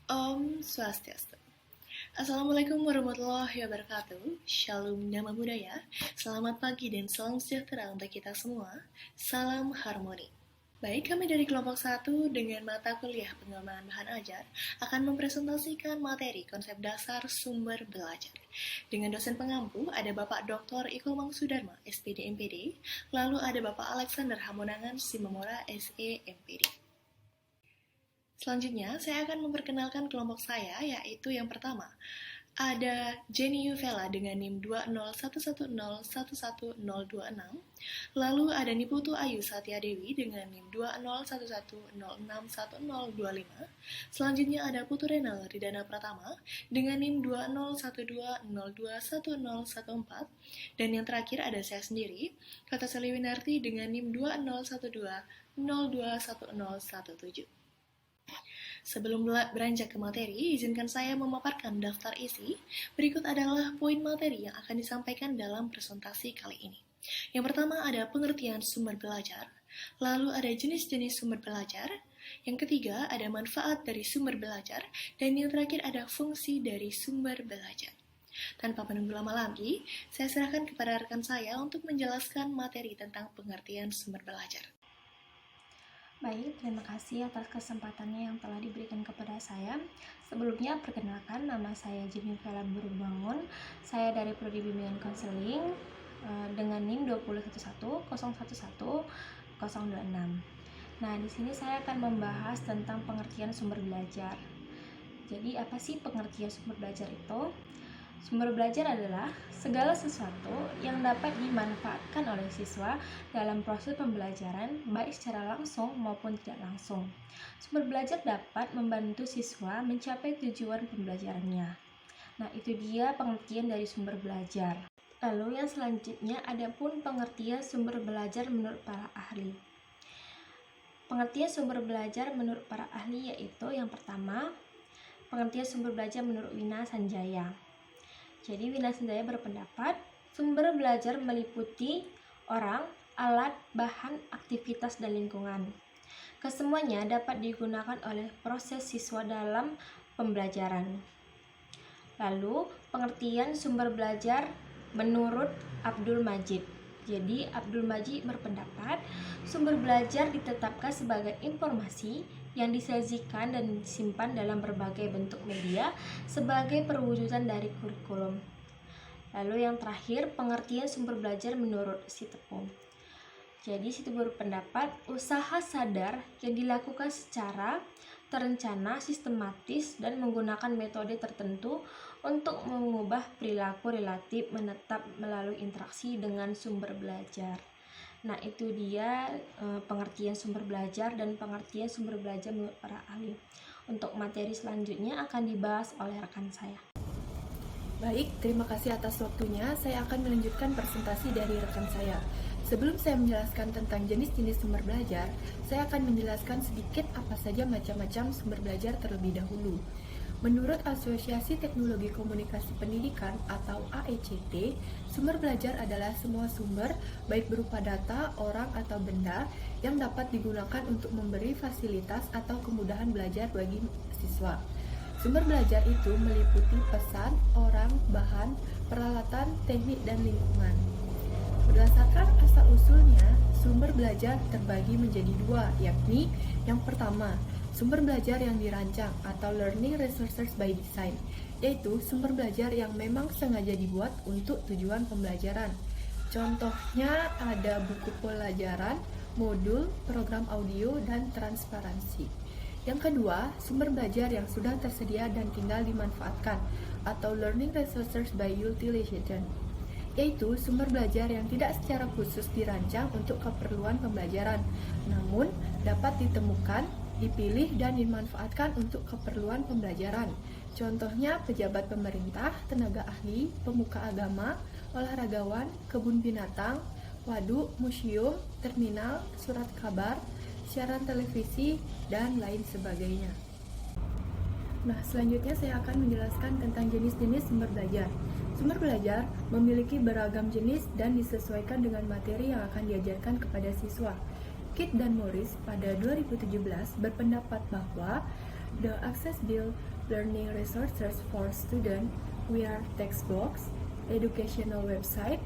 Om Swastiastu. Assalamualaikum warahmatullahi wabarakatuh. Shalom Nama Budaya. Selamat pagi dan salam sejahtera untuk kita semua. Salam harmoni. Baik, kami dari kelompok 1 dengan mata kuliah pengembangan bahan ajar akan mempresentasikan materi konsep dasar sumber belajar. Dengan dosen pengampu ada Bapak Dr. Iko Mangsudarma, SPD MPD, lalu ada Bapak Alexander Hamonangan Simamora, SE MPD. Selanjutnya, saya akan memperkenalkan kelompok saya, yaitu yang pertama, ada Jenny Yuvela dengan NIM 20110111026, lalu ada Niputu Ayu Satya Dewi dengan NIM 20110611025, selanjutnya ada Putu Renal Ridana Pratama dengan NIM 20120211014, dan yang terakhir ada saya sendiri, Kata Seliwinarti dengan NIM 20120211017. Sebelum beranjak ke materi, izinkan saya memaparkan daftar isi. Berikut adalah poin materi yang akan disampaikan dalam presentasi kali ini. Yang pertama ada pengertian sumber belajar, lalu ada jenis-jenis sumber belajar, yang ketiga ada manfaat dari sumber belajar, dan yang terakhir ada fungsi dari sumber belajar. Tanpa menunggu lama lagi, saya serahkan kepada rekan saya untuk menjelaskan materi tentang pengertian sumber belajar. Baik, terima kasih atas kesempatannya yang telah diberikan kepada saya. Sebelumnya, perkenalkan, nama saya Jenny Yuvela Burbangun. Saya dari Prodi Bimbingan Konseling dengan NIM 20110111026. Nah, di sini saya akan membahas tentang pengertian sumber belajar. Jadi, apa sih pengertian sumber belajar itu? Sumber belajar adalah segala sesuatu yang dapat dimanfaatkan oleh siswa dalam proses pembelajaran, baik secara langsung maupun tidak langsung. Sumber belajar dapat membantu siswa mencapai tujuan pembelajarannya. Nah, itu dia pengertian dari sumber belajar. Lalu yang selanjutnya ada pun pengertian sumber belajar menurut para ahli. Pengertian sumber belajar menurut para ahli yaitu yang pertama, pengertian sumber belajar menurut Wina Sanjaya. Jadi Wina Sanjaya berpendapat sumber belajar meliputi orang, alat, bahan, aktivitas, dan lingkungan. Kesemuanya dapat digunakan oleh proses siswa dalam pembelajaran. Lalu pengertian sumber belajar menurut Abdul Majid. Jadi Abdul Majid berpendapat sumber belajar ditetapkan sebagai informasi yang disajikan dan disimpan dalam berbagai bentuk media sebagai perwujudan dari kurikulum. Lalu yang terakhir, pengertian sumber belajar menurut Sitepu. Jadi Sitepu berpendapat usaha sadar yang dilakukan secara terencana, sistematis, dan menggunakan metode tertentu untuk mengubah perilaku relatif menetap melalui interaksi dengan sumber belajar. Nah, itu dia pengertian sumber belajar dan pengertian sumber belajar menurut para ahli. Untuk materi selanjutnya akan dibahas oleh rekan saya. Baik, terima kasih atas waktunya. Saya akan melanjutkan presentasi dari rekan saya. Sebelum saya menjelaskan tentang jenis-jenis sumber belajar, saya akan menjelaskan sedikit apa saja macam-macam sumber belajar terlebih dahulu. Menurut Asosiasi Teknologi Komunikasi Pendidikan atau AECT, sumber belajar adalah semua sumber, baik berupa data, orang, atau benda, yang dapat digunakan untuk memberi fasilitas atau kemudahan belajar bagi siswa. Sumber belajar itu meliputi pesan, orang, bahan, peralatan, teknik, dan lingkungan. Berdasarkan asal-usulnya, sumber belajar terbagi menjadi dua, yakni yang pertama, sumber belajar yang dirancang atau learning resources by design, yaitu sumber belajar yang memang sengaja dibuat untuk tujuan pembelajaran. Contohnya ada buku pelajaran, modul, program audio, dan transparansi. Yang kedua, sumber belajar yang sudah tersedia dan tinggal dimanfaatkan atau learning resources by utilization, yaitu sumber belajar yang tidak secara khusus dirancang untuk keperluan pembelajaran, namun dapat ditemukan, dipilih, dan dimanfaatkan untuk keperluan pembelajaran. Contohnya pejabat pemerintah, tenaga ahli, pemuka agama, olahragawan, kebun binatang, waduk, museum, terminal, surat kabar, siaran televisi, dan lain sebagainya. Nah, selanjutnya saya akan menjelaskan tentang jenis-jenis sumber belajar. Sumber belajar memiliki beragam jenis dan disesuaikan dengan materi yang akan diajarkan kepada siswa. Kidd dan Morris pada 2017 berpendapat bahwa the accessible learning resources for students via textbooks, educational website,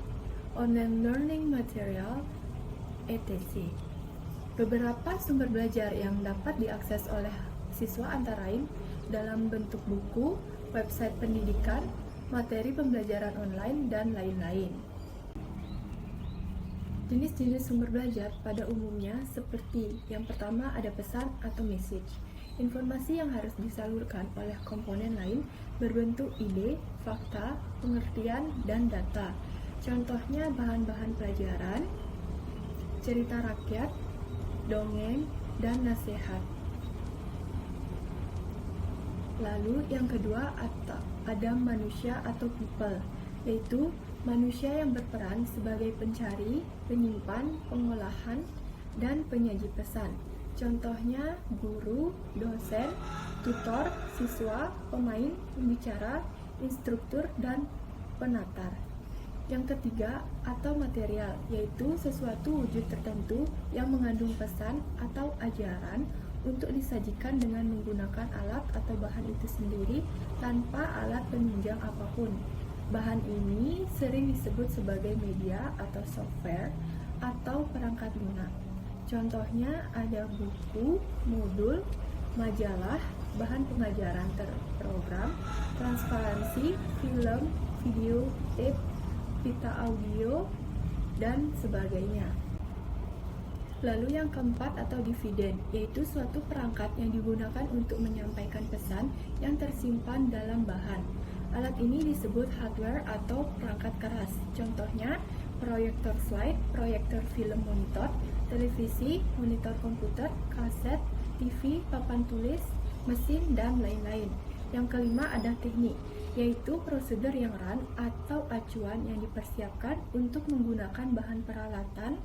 online learning material, etc. Beberapa sumber belajar yang dapat diakses oleh siswa antara lain dalam bentuk buku, website pendidikan, materi pembelajaran online, dan lain-lain. Jenis-jenis sumber belajar pada umumnya seperti yang pertama ada pesan atau message. Informasi yang harus disalurkan oleh komponen lain berbentuk ide, fakta, pengertian, dan data. Contohnya bahan-bahan pelajaran, cerita rakyat, dongeng, dan nasihat. Lalu yang kedua ada manusia atau people, yaitu manusia yang berperan sebagai pencari, penyimpan, pengolahan, dan penyaji pesan. Contohnya guru, dosen, tutor, siswa, pemain, pembicara, instruktur, dan penatar. Yang ketiga, atau material, yaitu sesuatu wujud tertentu yang mengandung pesan atau ajaran untuk disajikan dengan menggunakan alat atau bahan itu sendiri tanpa alat penunjang apapun. Bahan ini sering disebut sebagai media atau software atau perangkat lunak. Contohnya ada buku, modul, majalah, bahan pengajaran terprogram, transparansi, film, video, tape, pita audio, dan sebagainya. Lalu yang keempat atau dividen, yaitu suatu perangkat yang digunakan untuk menyampaikan pesan yang tersimpan dalam bahan. Alat ini disebut hardware atau perangkat keras. Contohnya proyektor slide, proyektor film monitor, televisi, monitor komputer, kaset, TV, papan tulis, mesin, dan lain-lain. Yang kelima ada teknik, yaitu prosedur yang run atau acuan yang dipersiapkan untuk menggunakan bahan peralatan,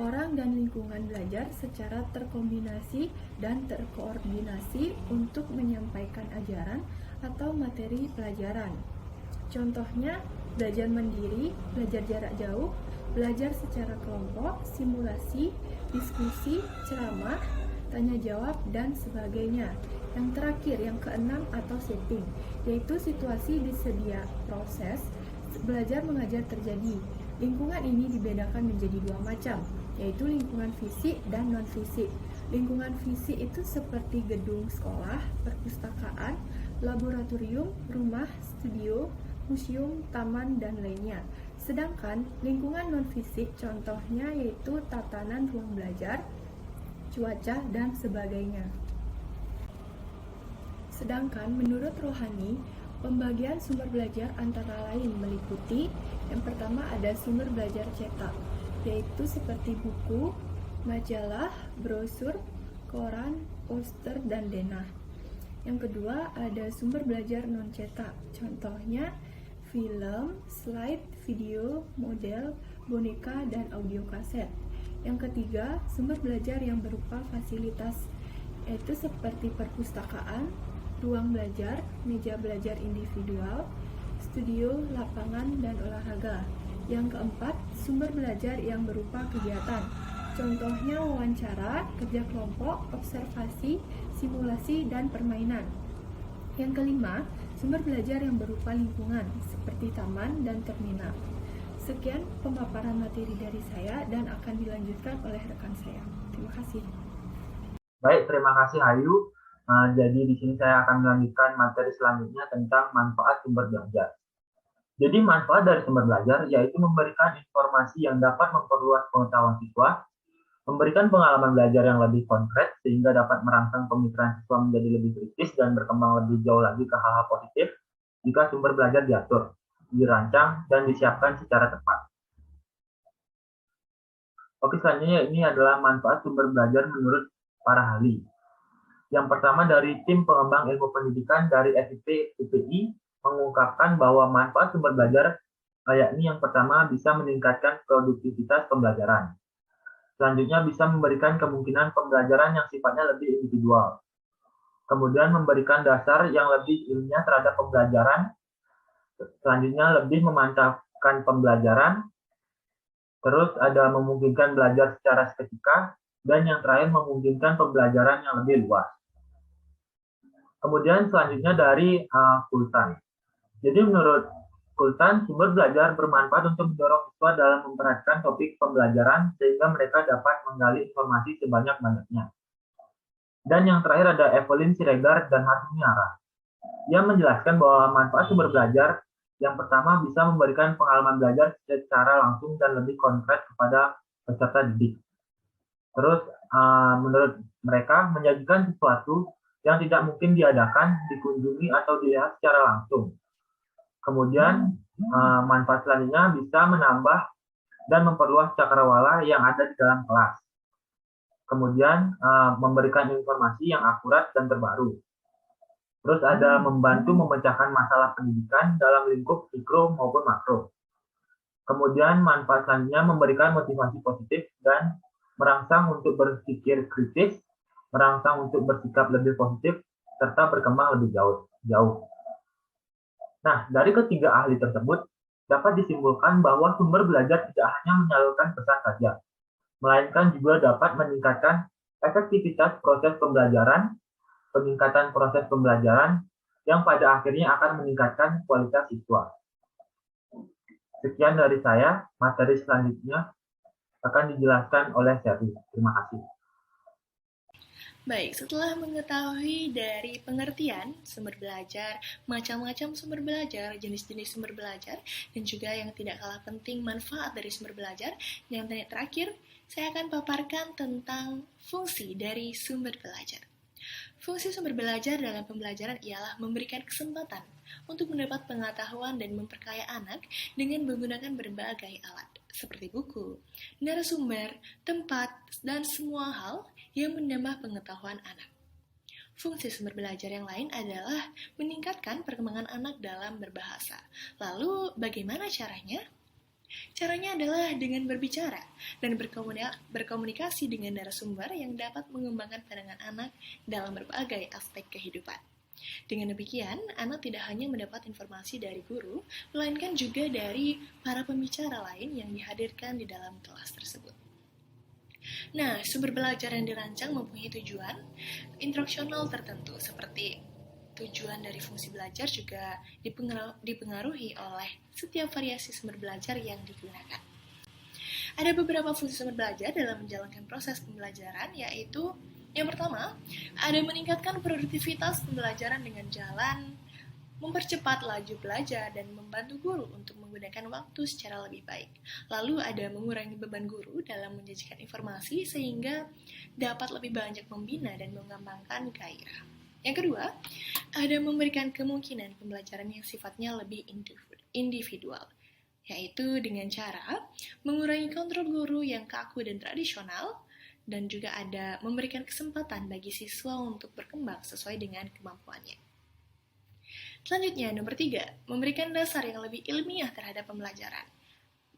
orang dan lingkungan belajar secara terkombinasi dan terkoordinasi untuk menyampaikan ajaran atau materi pelajaran. Contohnya, belajar mandiri, belajar jarak jauh, belajar secara kelompok, simulasi, diskusi, ceramah, tanya jawab, dan sebagainya. Yang terakhir, yang keenam atau setting, yaitu situasi disedia proses belajar mengajar terjadi. Lingkungan ini dibedakan menjadi dua macam, yaitu lingkungan fisik dan non-fisik. Lingkungan fisik itu seperti gedung sekolah, perpustakaan, laboratorium, rumah, studio, museum, taman, dan lainnya. Sedangkan lingkungan non-fisik contohnya yaitu tatanan ruang belajar, cuaca, dan sebagainya. Sedangkan menurut Rohani, pembagian sumber belajar antara lain meliputi yang pertama ada sumber belajar cetak, yaitu seperti buku, majalah, brosur, koran, poster, dan denah. Yang kedua ada sumber belajar non-cetak, contohnya film, slide, video, model, boneka, dan audio kaset. Yang ketiga, sumber belajar yang berupa fasilitas, yaitu seperti perpustakaan, ruang belajar, meja belajar individual, studio, lapangan, dan olahraga. Yang keempat, sumber belajar yang berupa kegiatan, contohnya wawancara, kerja kelompok, observasi, simulasi, dan permainan. Yang kelima, sumber belajar yang berupa lingkungan, seperti taman dan terminal. Sekian pemaparan materi dari saya dan akan dilanjutkan oleh rekan saya. Terima kasih. Baik, terima kasih Ayu. Jadi di sini saya akan melanjutkan materi selanjutnya tentang manfaat sumber belajar. Jadi manfaat dari sumber belajar yaitu memberikan informasi yang dapat memperluas pengetahuan siswa, memberikan pengalaman belajar yang lebih konkret sehingga dapat merangsang pemikiran siswa menjadi lebih kritis dan berkembang lebih jauh lagi ke hal-hal positif jika sumber belajar diatur, dirancang, dan disiapkan secara tepat. Oke, selanjutnya ini adalah manfaat sumber belajar menurut para ahli. Yang pertama dari tim pengembang ilmu pendidikan dari FIP UPI mengungkapkan bahwa manfaat sumber belajar yakni yang pertama bisa meningkatkan produktivitas pembelajaran. Selanjutnya bisa memberikan kemungkinan pembelajaran yang sifatnya lebih individual. Kemudian memberikan dasar yang lebih ilmiah terhadap pembelajaran. Selanjutnya lebih memantapkan pembelajaran. Terus ada memungkinkan belajar secara seketika. Dan yang terakhir memungkinkan pembelajaran yang lebih luas. Kemudian selanjutnya dari Kultan. Jadi menurut Kultan, sumber belajar bermanfaat untuk mendorong siswa dalam memperhatikan topik pembelajaran sehingga mereka dapat menggali informasi sebanyak-banyaknya. Dan yang terakhir ada Evelyn Siregar dan Hasmiara. Ia menjelaskan bahwa manfaat sumber belajar yang pertama bisa memberikan pengalaman belajar secara langsung dan lebih konkret kepada peserta didik. Terus menurut mereka menyajikan sesuatu yang tidak mungkin diadakan, dikunjungi atau dilihat secara langsung. Kemudian manfaat selanjutnya bisa menambah dan memperluas cakrawala yang ada di dalam kelas. Kemudian memberikan informasi yang akurat dan terbaru. Terus ada membantu memecahkan masalah pendidikan dalam lingkup mikro maupun makro. Kemudian manfaat selanjutnya memberikan motivasi positif dan merangsang untuk berpikir kritis, merangsang untuk bersikap lebih positif, serta berkembang lebih jauh. Nah, dari ketiga ahli tersebut, dapat disimpulkan bahwa sumber belajar tidak hanya menyalurkan pesan saja, melainkan juga dapat meningkatkan efektivitas proses pembelajaran, peningkatan proses pembelajaran, yang pada akhirnya akan meningkatkan kualitas siswa. Sekian dari saya, materi selanjutnya akan dijelaskan oleh Sherly. Terima kasih. Baik, setelah mengetahui dari pengertian sumber belajar, macam-macam sumber belajar, jenis-jenis sumber belajar, dan juga yang tidak kalah penting manfaat dari sumber belajar, yang terakhir saya akan paparkan tentang fungsi dari sumber belajar. Fungsi sumber belajar dalam pembelajaran ialah memberikan kesempatan untuk mendapat pengetahuan dan memperkaya anak dengan menggunakan berbagai alat, seperti buku, narasumber, tempat, dan semua hal yang menambah pengetahuan anak. Fungsi sumber belajar yang lain adalah meningkatkan perkembangan anak dalam berbahasa. Lalu, bagaimana caranya? Caranya adalah dengan berbicara dan berkomunikasi dengan narasumber yang dapat mengembangkan pandangan anak dalam berbagai aspek kehidupan. Dengan demikian, anak tidak hanya mendapat informasi dari guru, melainkan juga dari para pembicara lain yang dihadirkan di dalam kelas tersebut. Nah, sumber belajar yang dirancang mempunyai tujuan instruksional tertentu, seperti tujuan dari fungsi belajar juga dipengaruhi oleh setiap variasi sumber belajar yang digunakan. Ada beberapa fungsi sumber belajar dalam menjalankan proses pembelajaran, yaitu yang pertama, ada meningkatkan produktivitas pembelajaran dengan jalan mempercepat laju belajar dan membantu guru untuk menggunakan waktu secara lebih baik. Lalu ada mengurangi beban guru dalam menyajikan informasi sehingga dapat lebih banyak membina dan mengembangkan gairah. Yang kedua, ada memberikan kemungkinan pembelajaran yang sifatnya lebih individual, yaitu dengan cara mengurangi kontrol guru yang kaku dan tradisional, dan juga ada memberikan kesempatan bagi siswa untuk berkembang sesuai dengan kemampuannya. Selanjutnya, nomor 3, memberikan dasar yang lebih ilmiah terhadap pembelajaran.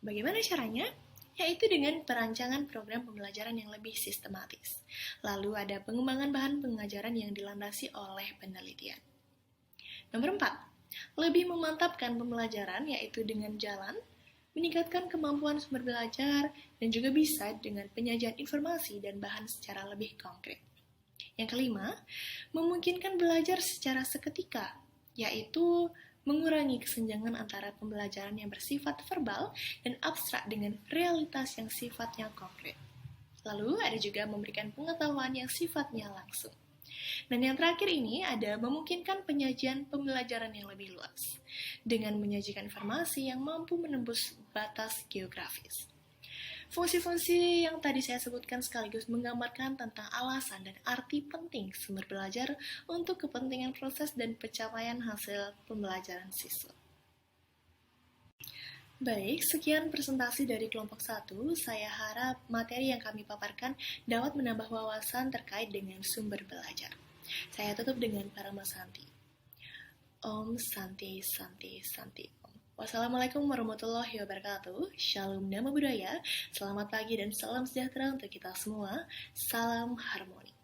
Bagaimana caranya? Yaitu dengan perancangan program pembelajaran yang lebih sistematis. Lalu ada pengembangan bahan pengajaran yang dilandasi oleh penelitian. Nomor 4, lebih memantapkan pembelajaran yaitu dengan jalan, meningkatkan kemampuan sumber belajar, dan juga bisa dengan penyajian informasi dan bahan secara lebih konkret. Yang kelima, memungkinkan belajar secara seketika, yaitu mengurangi kesenjangan antara pembelajaran yang bersifat verbal dan abstrak dengan realitas yang sifatnya konkret. Lalu ada juga memberikan pengetahuan yang sifatnya langsung. Dan yang terakhir ini ada memungkinkan penyajian pembelajaran yang lebih luas dengan menyajikan informasi yang mampu menembus batas geografis. Fungsi-fungsi yang tadi saya sebutkan sekaligus menggambarkan tentang alasan dan arti penting sumber belajar untuk kepentingan proses dan pencapaian hasil pembelajaran siswa. Baik, sekian presentasi dari kelompok 1. Saya harap materi yang kami paparkan dapat menambah wawasan terkait dengan sumber belajar. Saya tutup dengan Parama Santi. Om Santi Santi Santi. Wassalamualaikum warahmatullahi wabarakatuh. Shalom Dhamma Budaya. Selamat pagi dan salam sejahtera untuk kita semua. Salam harmoni.